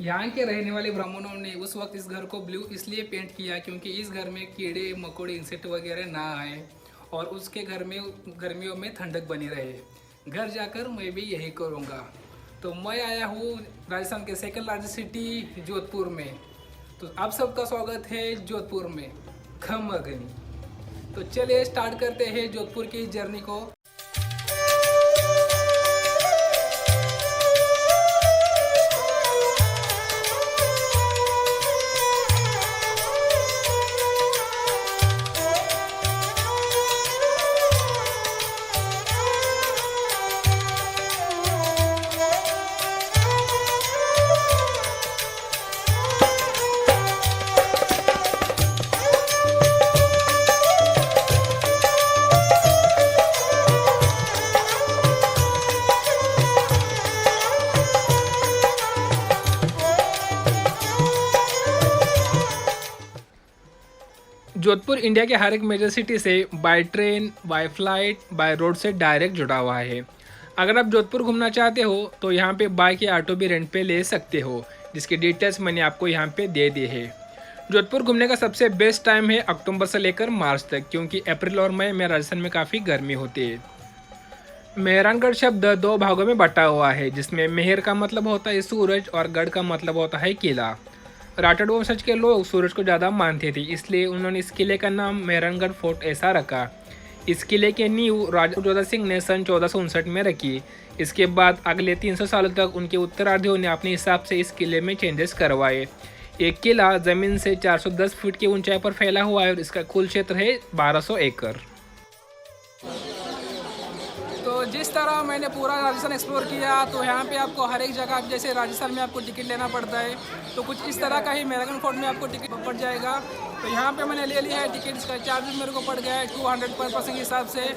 यहाँ के रहने वाले ब्राह्मणों ने उस वक्त इस घर को ब्लू इसलिए पेंट किया क्योंकि इस घर में कीड़े मकोड़े इंसेक्ट वगैरह ना आए और उसके घर में गर्मियों में ठंडक बनी रहे। घर जाकर मैं भी यही करूँगा। तो मैं आया हूँ राजस्थान के सेकंड लार्जेस्ट सिटी जोधपुर में। तो आप सबका स्वागत है जोधपुर में खमगनी। तो चलिए स्टार्ट करते हैं जोधपुर की जर्नी को। जोधपुर इंडिया के हर एक मेजर सिटी से by train, by flight, by road से डायरेक्ट जुड़ा हुआ है। अगर आप जोधपुर घूमना चाहते हो तो यहाँ पे बाइक या ऑटो भी रेंट पे ले सकते हो, जिसकी डिटेल्स मैंने आपको यहाँ पे दे दी है। जोधपुर घूमने का सबसे बेस्ट टाइम है अक्टूबर से लेकर मार्च तक, क्योंकि अप्रैल और मई में राजस्थान में काफ़ी गर्मी होती है। मेहरानगढ़ शब्द दो भागों में बटा हुआ है, जिसमें मेहर का मतलब होता है सूरज और गढ़ का मतलब होता है किला। राठौड़ वंशज के लोग सूरज को ज़्यादा मानते थे, इसलिए उन्होंने इस किले का नाम मेहरानगढ़ फोर्ट ऐसा रखा। इस किले की नींव राजा जोधा सिंह ने सन 1459 में रखी। इसके बाद अगले 300 सालों तक उनके उत्तरार्धियों ने अपने हिसाब से इस किले में चेंजेस करवाए। एक किला ज़मीन से 410 फीट की ऊंचाई पर फैला हुआ है और इसका कुल क्षेत्र है 1200 एकड़। तो जिस तरह मैंने पूरा राजस्थान एक्सप्लोर किया, तो यहाँ पे आपको हर एक जगह, जैसे राजस्थान में आपको टिकट लेना पड़ता है, तो कुछ इस तरह का ही मेहरानगढ़ फोर्ट में आपको टिकट पड़ जाएगा। तो यहाँ पे मैंने ले लिया है टिकट, इसका चार्ज मेरे को पड़ गया है 200 पर पर्सन के हिसाब से।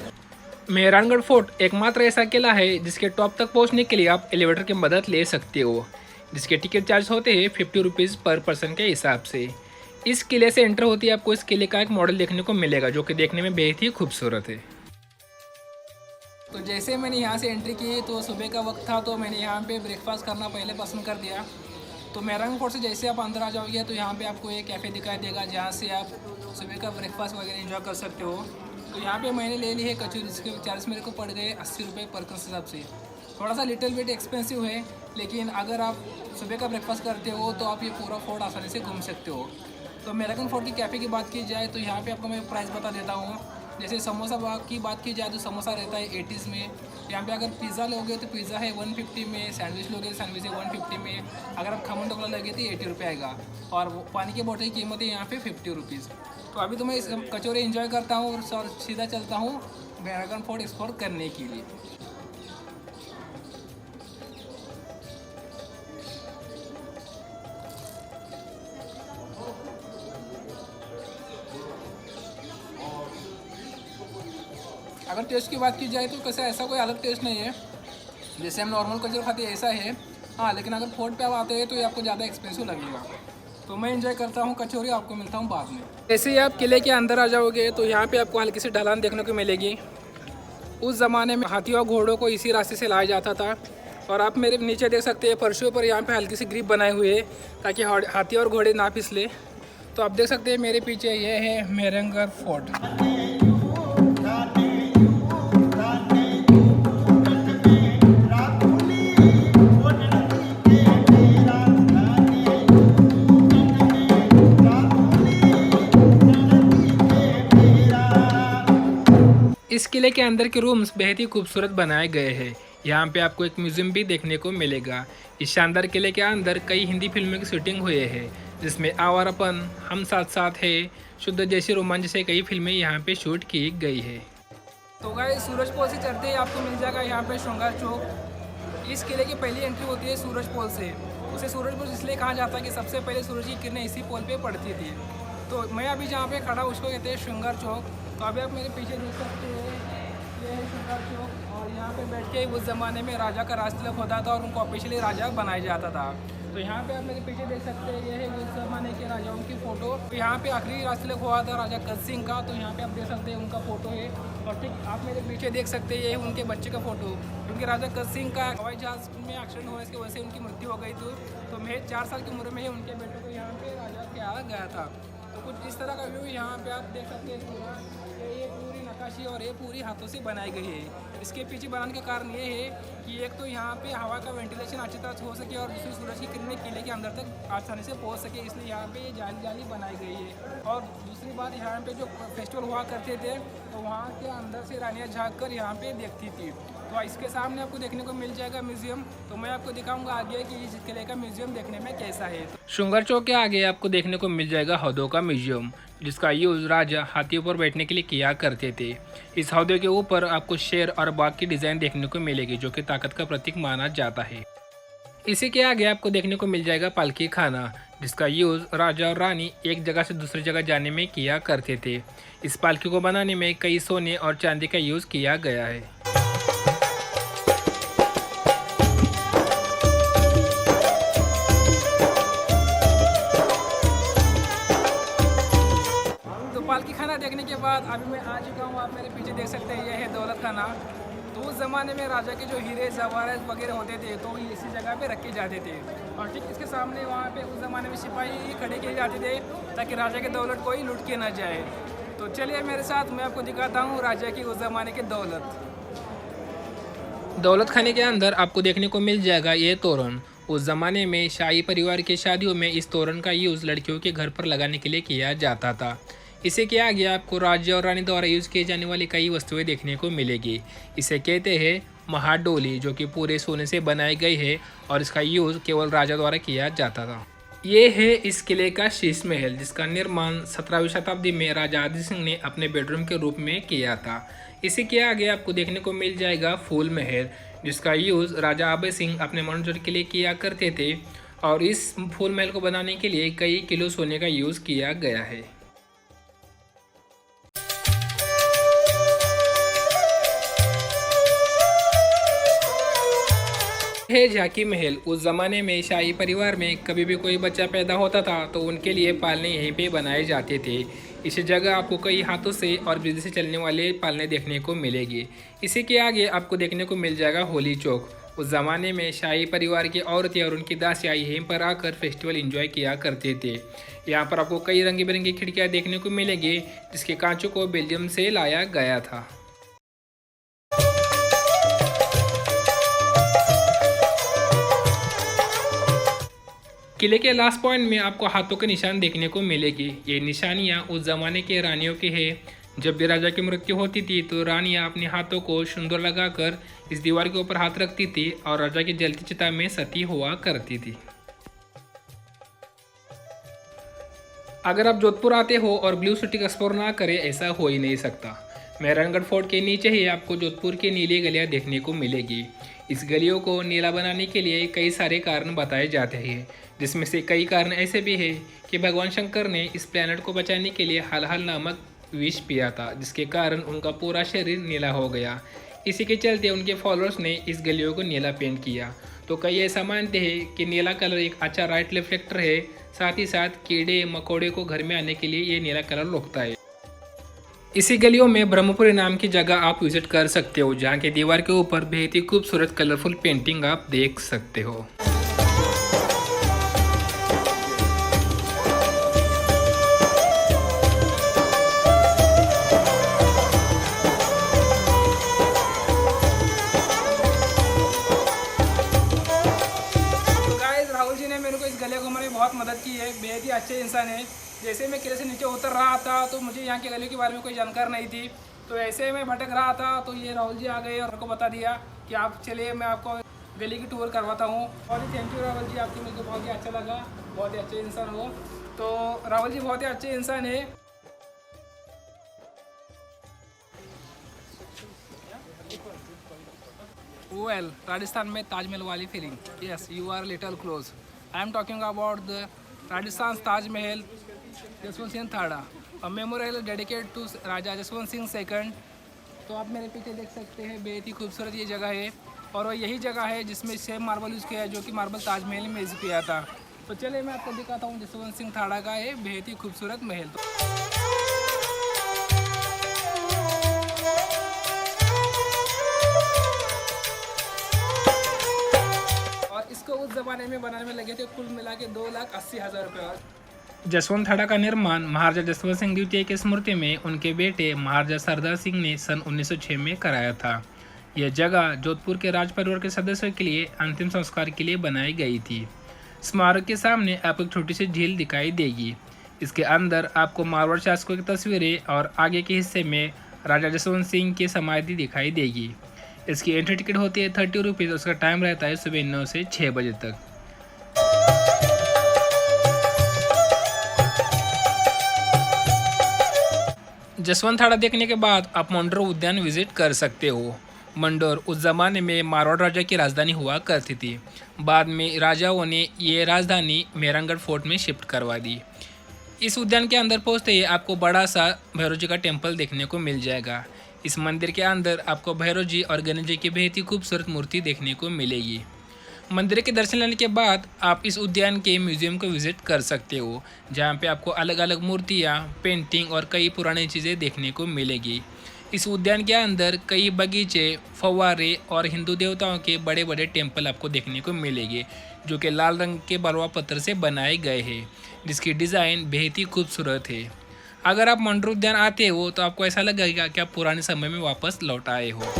मेहरानगढ़ फोर्ट एकमात्र ऐसा किला है जिसके टॉप तक पहुँचने के लिए आप एलिवेटर की मदद ले सकते हो, जिसके टिकट चार्ज होते हैं 50 रुपीज़ पर पर्सन के हिसाब से। इस किले से एंटर होती है आपको इस किले का एक मॉडल देखने को मिलेगा, जो कि देखने में बेहद ही खूबसूरत है। तो जैसे मैंने यहाँ से एंट्री की तो सुबह का वक्त था, तो मैंने यहाँ पे ब्रेकफास्ट करना पहले पसंद कर दिया। तो मेहरानगढ़ फोर्ट से जैसे आप अंदर आ जाओगे तो यहाँ पे आपको एक कैफ़े दिखाई देगा, जहाँ से आप सुबह का ब्रेकफास्ट वगैरह एंजॉय कर सकते हो। तो यहाँ पे मैंने ले ली है कचौरी, जिसके चार्ज मेरे को पड़ गए 80 रुपये पर पर्सन हिसाब से। थोड़ा सा लिटिल बिट एक्सपेंसिव है, लेकिन अगर आप सुबह का ब्रेकफास्ट करते हो तो आप ये पूरा फोर्ट आसानी से घूम सकते हो। तो मेहरानगढ़ फोर्ट की कैफ़े की बात की जाए तो यहाँ पे आपको मैं प्राइस बता देता हूँ। जैसे समोसा की बात की जाए तो समोसा रहता है 80s में। यहाँ पे अगर पिज़्ज़ा लोगे तो पिज़्ज़ा है 150 में, सैंडविच लोगे तो सैंडविच है 150 में। अगर आप खमन ढोकला लोगे तो 80 रुपये आएगा, और पानी की बोतल की कीमत है यहाँ पे 50 रुपीज़। तो अभी तो मैं इस कचौरी एंजॉय करता हूँ और सीधा चलता हूँ मेहरानगढ़ फोर्ट एक्सप्लोर करने के लिए। अगर टेस्ट की बात की जाए तो कैसा ऐसा कोई अलग टेस्ट नहीं है, जैसे हम नॉर्मल कचौरी खाते हैं ऐसा है। हाँ, लेकिन अगर फोर्ट पे आप आते हैं तो ये आपको ज़्यादा एक्सपेंसिव लगेगा। तो मैं एंजॉय करता हूँ कचौरी, आपको मिलता हूँ बाद में। जैसे ही आप किले के अंदर आ जाओगे तो यहाँ पे आपको हल्की सी ढलान देखने को मिलेगी। उस ज़माने में हाथियों और घोड़ों को इसी रास्ते से लाया जाता था, और आप मेरे नीचे देख सकते हैं फर्शों पर यहाँ पर हल्की सी ग्रिप बनाए हुए है ताकि हाथी और घोड़े ना फिसले। तो आप देख सकते हैं मेरे पीछे ये है मेहरानगढ़ फोर्ट। इस किले के अंदर के रूम्स बेहद ही खूबसूरत बनाए गए हैं। यहाँ पे आपको एक म्यूजियम भी देखने को मिलेगा। इस शानदार किले के अंदर कई हिंदी फिल्मों की शूटिंग हुई है, जिसमें आवारापन, हम साथ साथ है, शुद्ध जैसी रोमांच जैसे कई फिल्में यहाँ पे शूट की गई है। तो गाइस, सूरज पोल से चढ़ते ही आपको मिल जाएगा यहाँ पे श्रृंगार चौक। इस किले की पहली एंट्री होती है सूरज पोल से। उसे सूरज पोल इसलिए कहा जाता है कि सबसे पहले सूरज की किरणें इसी पोल पे पड़ती थी। तो मैं अभी जहाँ पे खड़ा उसको कहते हैं श्रृंगार चौक। तो अभी आप मेरे पीछे देख सकते हैं, ये है श्रृंगार चौक, और यहाँ पे बैठ के उस ज़माने में राजा का राज तिलक होता था और उनको ऑफिशियली राजा बनाया जाता था। तो यहाँ पे आप मेरे पीछे देख सकते हैं, ये है उस ज़माने के राजाओं की फ़ोटो। तो यहाँ पे आखिरी राजतिलक हुआ था राजा कद सिंह का, तो यहाँ पे आप देख सकते हैं उनका फ़ोटो है। और ठीक आप मेरे पीछे देख सकते हैं, ये है उनके बच्चे का फ़ोटो, क्योंकि राजा कद सिंह का हवाई जहाज़ में एक्सीडेंट हुआ, इसकी वजह से उनकी मृत्यु हो गई थी। तो महज 4 साल की उम्र में ही उनके बेटे को यहाँ पे राजा किया गया था। तो कुछ इस तरह का व्यू यहाँ पे आप देख सकते हैं पूरा। ये पूरी नक्काशी और ये पूरी हाथों से बनाई गई है। इसके पीछे बनाने का कारण ये है कि एक तो यहाँ पे हवा का वेंटिलेशन अच्छी तरह से हो सके और दूसरी सूरज की किरणें किले के अंदर तक आसानी से पहुँच सके, इसलिए यहाँ पे ये जाली बनाई गई है। और दूसरी बात, यहाँ पे जो फेस्टिवल हुआ करते थे तो वहाँ के अंदर से रानियाँ झाँक कर यहाँ पे देखती थी। तो इसके सामने आपको देखने को मिल जाएगा म्यूजियम, तो मैं आपको दिखाऊंगा आगे कि इस किले का म्यूजियम देखने में कैसा है। श्रृंगार चौक के आगे आपको देखने को मिल जाएगा हौदों का म्यूजियम, जिसका यूज राजा हाथियों पर बैठने के लिए किया करते थे। इस हौदे के ऊपर आपको शेर और बाघ की डिजाइन देखने को मिलेगी, जो कि ताकत का प्रतीक माना जाता है। इसी के आगे आपको देखने को मिल जाएगा पालकी खाना, जिसका यूज राजा और रानी एक जगह से दूसरी जगह जाने में किया करते थे। इस पालकी को बनाने में कई सोने और चांदी का यूज किया गया है। पालकी खाना देखने के बाद अभी मैं आ चुका हूँ, आप मेरे पीछे देख सकते हैं, यह है दौलत खाना। तो उस ज़माने में राजा के जो हीरे जवाहरात वगैरह होते थे तो इसी जगह पे रखे जाते थे। और ठीक इसके सामने वहाँ पे उस ज़माने में सिपाही खड़े किए जाते थे ताकि राजा की दौलत कोई लूट के ना जाए। तो चलिए मेरे साथ, मैं आपको दिखाता हूँ राजा की उस ज़माने की दौलत। दौलत खाने के अंदर आपको देखने को मिल जाएगा ये तोरण। उस ज़माने में शाही परिवार की शादियों में इस तोरण का यूज़ लड़कियों के घर पर लगाने के लिए किया जाता था। इसे के आगे आपको राजा और रानी द्वारा यूज़ किए जाने वाली कई वस्तुएं देखने को मिलेगी। इसे कहते हैं महाडोली, जो कि पूरे सोने से बनाई गई है और इसका यूज़ केवल राजा द्वारा किया जाता था। ये है इस किले का शीश महल, जिसका निर्माण 17वीं शताब्दी में राजा आदित्य सिंह ने अपने बेडरूम के रूप में किया था। इसी के आगे आपको देखने को मिल जाएगा फूल महल, जिसका यूज़ राजा आभय सिंह अपने मनोरंजन के लिए किया करते थे और इस फूल महल को बनाने के लिए कई किलो सोने का यूज़ किया गया है। है झांकी महल। उस ज़माने में शाही परिवार में कभी भी कोई बच्चा पैदा होता था तो उनके लिए पालने यहीं पे बनाए जाते थे। इस जगह आपको कई हाथों से और बिजली से चलने वाले पालने देखने को मिलेगी। इसी के आगे आपको देखने को मिल जाएगा होली चौक। उस ज़माने में शाही परिवार की औरतें और उनकी दासियाँ यहीं पर आकर फेस्टिवल एंजॉय किया करते थे। यहाँ पर आपको कई रंगी बिरंगी खिड़कियाँ देखने को मिलेंगी, जिसके कांचों को बेल्जियम से लाया गया था। किले के लास्ट पॉइंट में आपको हाथों के निशान देखने को मिलेगी। ये निशानियाँ उस ज़माने के रानियों के हैं। जब भी राजा की मृत्यु होती थी तो रानियाँ अपने हाथों को सिंदूर लगाकर इस दीवार के ऊपर हाथ रखती थी और राजा की जलती चिता में सती हुआ करती थी। अगर आप जोधपुर आते हो और ब्लू सिटी का एक्सप्लोर ना करें, ऐसा हो ही नहीं सकता। मेहरानगढ़ फोर्ट के नीचे ही आपको जोधपुर की नीली गलियाँ देखने को मिलेगी। इस गलियों को नीला बनाने के लिए कई सारे कारण बताए जाते हैं, जिसमें से कई कारण ऐसे भी हैं कि भगवान शंकर ने इस प्लैनेट को बचाने के लिए हल नामक विष पिया था, जिसके कारण उनका पूरा शरीर नीला हो गया। इसी के चलते उनके फॉलोअर्स ने इस गलियों को नीला पेंट किया। तो कई ऐसा मानते हैं कि नीला कलर एक अच्छा राइट रिफ्लेक्टर है, साथ ही साथ कीड़े मकोड़े को घर में आने के लिए ये नीला कलर रोकता है। इसी गलियों में ब्रह्मपुरी नाम की जगह आप विजिट कर सकते हो, जहाँ के दीवार के ऊपर बेहद ही खूबसूरत कलरफुल पेंटिंग आप देख सकते हो। राहुल जी ने मेरे को इस गले घूमने में बहुत मदद की है, बेहद ही अच्छे इंसान है। जैसे मैं किले से नीचे उतर रहा था तो मुझे यहाँ के गले के बारे में कोई जानकार नहीं थी, तो ऐसे मैं भटक रहा था तो ये राहुल जी आ गए और उनको बता दिया कि आप चलिए मैं आपको गली की टूर करवाता हूँ। बहुत ही थैंक यू राहुल जी, आपकी मुझे बहुत ही अच्छा लगा, बहुत ही अच्छे इंसान हो। तो राहुल जी बहुत ही अच्छे इंसान है। वेल, राजस्थान में ताजमहल वाली feeling, yes you are little close. I am talking about the Rajasthan Taj Mahal Jaswant Singh Thada, a memorial dedicate to Raja Jaswant Singh second. तो आप मेरे पीछे देख सकते हैं, बेहद ही खूबसूरत ये जगह है। और वो यही जगह है जिसमें सेम मार्बल यूज़ किया है जो कि मार्बल ताजमहल में यूज़ किया था। तो चलिए मैं आपको दिखाता हूँ जसवंत सिंह थाड़ा का ये बेहद ही खूबसूरत महल। और इसको उस ज़माने में बनाने में लगे थे कुल मिला के 2,80,000 रुपये। जसवंत थाड़ा का निर्माण महाराजा जसवंत सिंह द्वितीय की स्मृति में उनके बेटे महाराजा सरदार सिंह ने सन 1906 में कराया था। यह जगह जोधपुर के राज परिवार के सदस्यों के लिए अंतिम संस्कार के लिए बनाई गई थी। स्मारक के सामने आपको एक छोटी सी झील दिखाई देगी। इसके अंदर आपको मारवाड़ शासकों की तस्वीरें और आगे के हिस्से में राजा जसवंत सिंह की समाधि दिखाई देगी। इसकी एंट्री टिकट होती है 30 रुपीज़। उसका टाइम रहता है सुबह 9 से 6 बजे तक। जसवंत थाड़ा देखने के बाद आप मंडोर उद्यान विजिट कर सकते हो। मंडोर उस ज़माने में मारवाड़ राजा की राजधानी हुआ करती थी। बाद में राजाओं ने ये राजधानी मेहरानगढ़ फोर्ट में शिफ्ट करवा दी। इस उद्यान के अंदर पहुंचते ही आपको बड़ा सा भैरव जी का टेम्पल देखने को मिल जाएगा। इस मंदिर के अंदर आपको भैरव जी और गणेश जी की बेहद ही खूबसूरत मूर्ति देखने को मिलेगी। मंदिर के दर्शन लेने के बाद आप इस उद्यान के म्यूजियम को विजिट कर सकते हो, जहाँ पे आपको अलग अलग मूर्तियाँ, पेंटिंग और कई पुरानी चीज़ें देखने को मिलेगी। इस उद्यान के अंदर कई बगीचे, फव्वारे और हिंदू देवताओं के बड़े बड़े टेम्पल आपको देखने को मिलेंगे, जो कि लाल रंग के बलुआ पत्थर से बनाए गए हैं, जिसकी डिज़ाइन बेहद ही खूबसूरत है। अगर आप मंडोर उद्यान आते हो तो आपको ऐसा लगेगा कि आप पुराने समय में वापस लौट आए हो।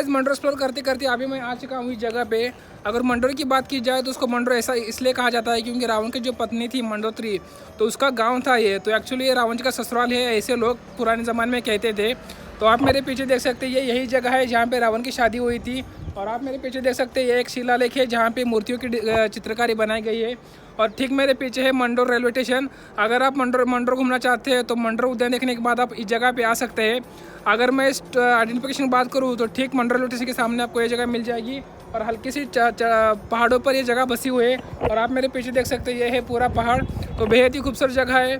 मंडोर एक्सप्लोर करते करते अभी मैं आ चुका हूँ इस जगह पे। अगर मंडोर की बात की जाए तो उसको मंडोर ऐसा इसलिए कहा जाता है क्योंकि रावण की जो पत्नी थी मंडोत्री, तो उसका गांव था ये। तो एक्चुअली ये रावण जी का ससुराल है, ऐसे लोग पुराने ज़माने में कहते थे। तो आप मेरे पीछे देख सकते हैं ये यही जगह है जहाँ पे रावण की शादी हुई थी। और आप मेरे पीछे देख सकते हैं ये एक शिलालेख है जहाँ पे मूर्तियों की चित्रकारी बनाई गई है। और ठीक मेरे पीछे है मंडोर रेलवे स्टेशन। अगर आप मंडोर घूमना चाहते हैं तो मंडोर उद्यान देखने के बाद आप इस जगह पे आ सकते हैं। अगर मैं इस आइडेंटिफिकेशन की बात करूँ तो ठीक मंडोर रेलवे स्टेशन के सामने आपको ये जगह मिल जाएगी। और हल्की सी पहाड़ों पर ये जगह बसी हुई है। और आप मेरे पीछे देख सकते हैं ये है पूरा पहाड़। तो बेहद ही खूबसूरत जगह है।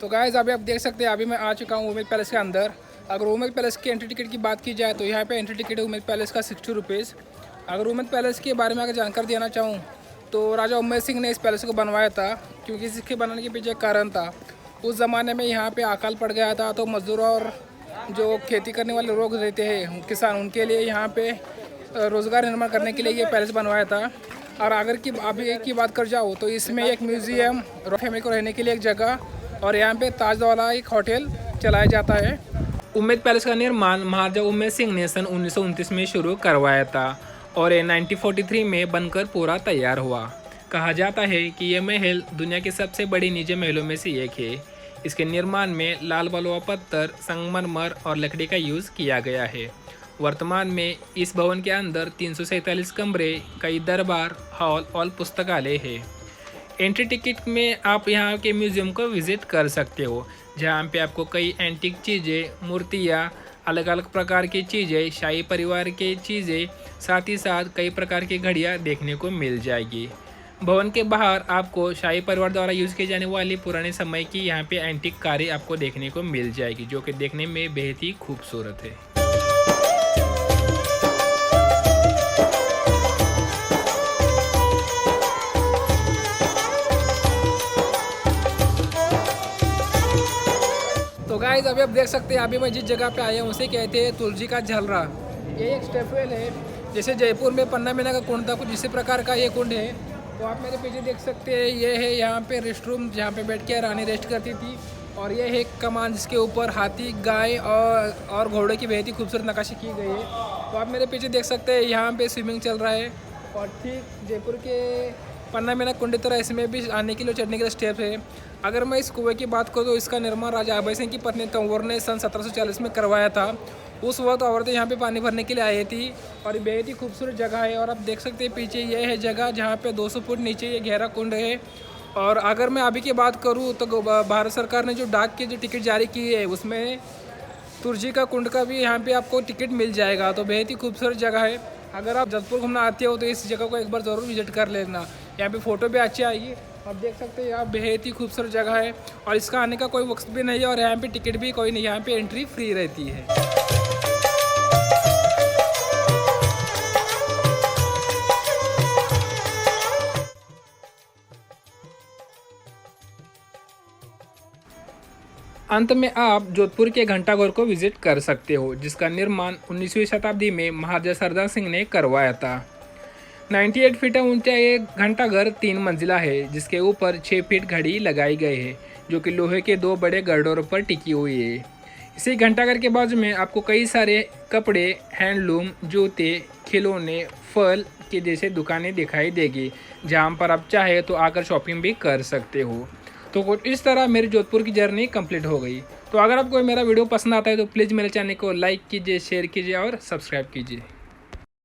तो गाइस अभी आप देख सकते हैं अभी मैं आ चुका हूँ उमेद पैलेस के अंदर। अगर उमेद पैलेस की एंट्री टिकट की बात की जाए तो यहाँ पे एंट्री टिकट है उमेद पैलेस का 60 रुपीज़। अगर उमेद पैलेस के बारे में अगर जानकारी देना चाहूँ तो राजा उमेद सिंह ने इस पैलेस को बनवाया था, क्योंकि इसके बनाने के पीछे एक कारण था। उस ज़माने में यहाँ पे अकाल पड़ गया था, तो मजदूरों और जो खेती करने वाले लोग रहते हैं किसान, उनके लिए यहाँ पे रोज़गार निर्माण करने के लिए ये पैलेस बनवाया था। और अगर अभी की बात कर जाओ तो इसमें एक म्यूज़ियम, फैमिली को रहने के लिए एक जगह, और यहाँ पे ताज वाला एक होटल चलाया जाता है। उमेद पैलेस का निर्माण महाराजा उमेद सिंह ने सन 1929 में शुरू करवाया था और ये 1943 में बनकर पूरा तैयार हुआ। कहा जाता है कि यह महल दुनिया के सबसे बड़े निजी महलों में से एक है। इसके निर्माण में लाल बलुआ पत्थर, संगमरमर और लकड़ी का यूज़ किया गया है। वर्तमान में इस भवन के अंदर 347 कमरे, कई दरबार, हॉल और पुस्तकालय है। एंट्री टिकट में आप यहाँ के म्यूज़ियम को विज़िट कर सकते हो, जहाँ पे आपको कई एंटीक चीज़ें, मूर्तियाँ, अलग अलग प्रकार की चीज़ें, शाही परिवार की चीज़ें, साथ ही साथ कई प्रकार की घड़ियाँ देखने को मिल जाएगी। भवन के बाहर आपको शाही परिवार द्वारा यूज़ की जाने वाली पुराने समय की यहाँ पे एंटीक कारें आपको देखने को मिल जाएगी, जो कि देखने में बेहद ही खूबसूरत है। तो गाइस अभी आप देख सकते हैं अभी मैं जिस जगह पे आया हूँ उसे कहते हैं तुलसी का झलरा। ये एक स्टेपवेल है, जैसे जयपुर में पन्ना मीना का कुंड था, कुछ इसी प्रकार का ये कुंड है। तो आप मेरे पीछे देख सकते हैं ये है यहाँ पे रेस्ट रूम, जहाँ पे बैठ के रानी रेस्ट करती थी। और ये है कमान जिसके ऊपर हाथी, गाय और घोड़े की बेहद ही खूबसूरत नक्काशी की गई है। तो आप मेरे पीछे देख सकते हैं यहाँ पे स्विमिंग चल रहा है। और ठीक जयपुर के पन्ना मीना कुंड तरह इसमें भी आने के लिए चढ़ने के लिए स्टेप है। अगर मैं इस कुएं की बात करूँ तो इसका निर्माण राजा अभय सिंह की पत्नी तंवर ने सन 1740 में करवाया था। उस वक्त औरतें यहाँ पे पानी भरने के लिए आई थी और बेहद ही खूबसूरत जगह है। और आप देख सकते हैं पीछे ये है जगह जहाँ पे 200 फुट नीचे ये गहरा कुंड है। और अगर मैं अभी की बात करूँ तो भारत सरकार ने जो डाक की जो टिकट जारी की है उसमें तुलसी का कुंड का भी यहाँ पे आपको टिकट मिल जाएगा। तो बेहद ही खूबसूरत जगह है। अगर आप जोधपुर घूमना आते हो तो इस जगह को एक बार ज़रूर विजिट कर लेना। यहाँ पे फ़ोटो भी अच्छी आएगी। आप देख सकते हैं यहाँ बेहद ही खूबसूरत जगह है और इसका आने का कोई वक्त भी नहीं है और यहाँ पे टिकट भी कोई नहीं, यहाँ पे एंट्री फ्री रहती है। अंत में आप जोधपुर के घंटाघर को विजिट कर सकते हो, जिसका निर्माण 19वीं शताब्दी में महाराजा सरदार सिंह ने करवाया था। 98 फीट ऊंचा ये घंटाघर 3 मंजिला है, जिसके ऊपर 6 फीट घड़ी लगाई गई है, जो कि लोहे के 2 बड़े गरडोरों पर टिकी हुई है। इसी घंटाघर के बाजू में आपको कई सारे कपड़े, हैंडलूम, जूते, खिलौने, फल के जैसे दुकानें दिखाई देगी, जहाँ पर आप चाहे तो आकर शॉपिंग भी कर सकते हो। तो कुछ इस तरह मेरी जोधपुर की जर्नी कंप्लीट हो गई। तो अगर आपको मेरा वीडियो पसंद आता है तो प्लीज़ मेरे चैनल को लाइक कीजिए, शेयर कीजिए और सब्सक्राइब कीजिए।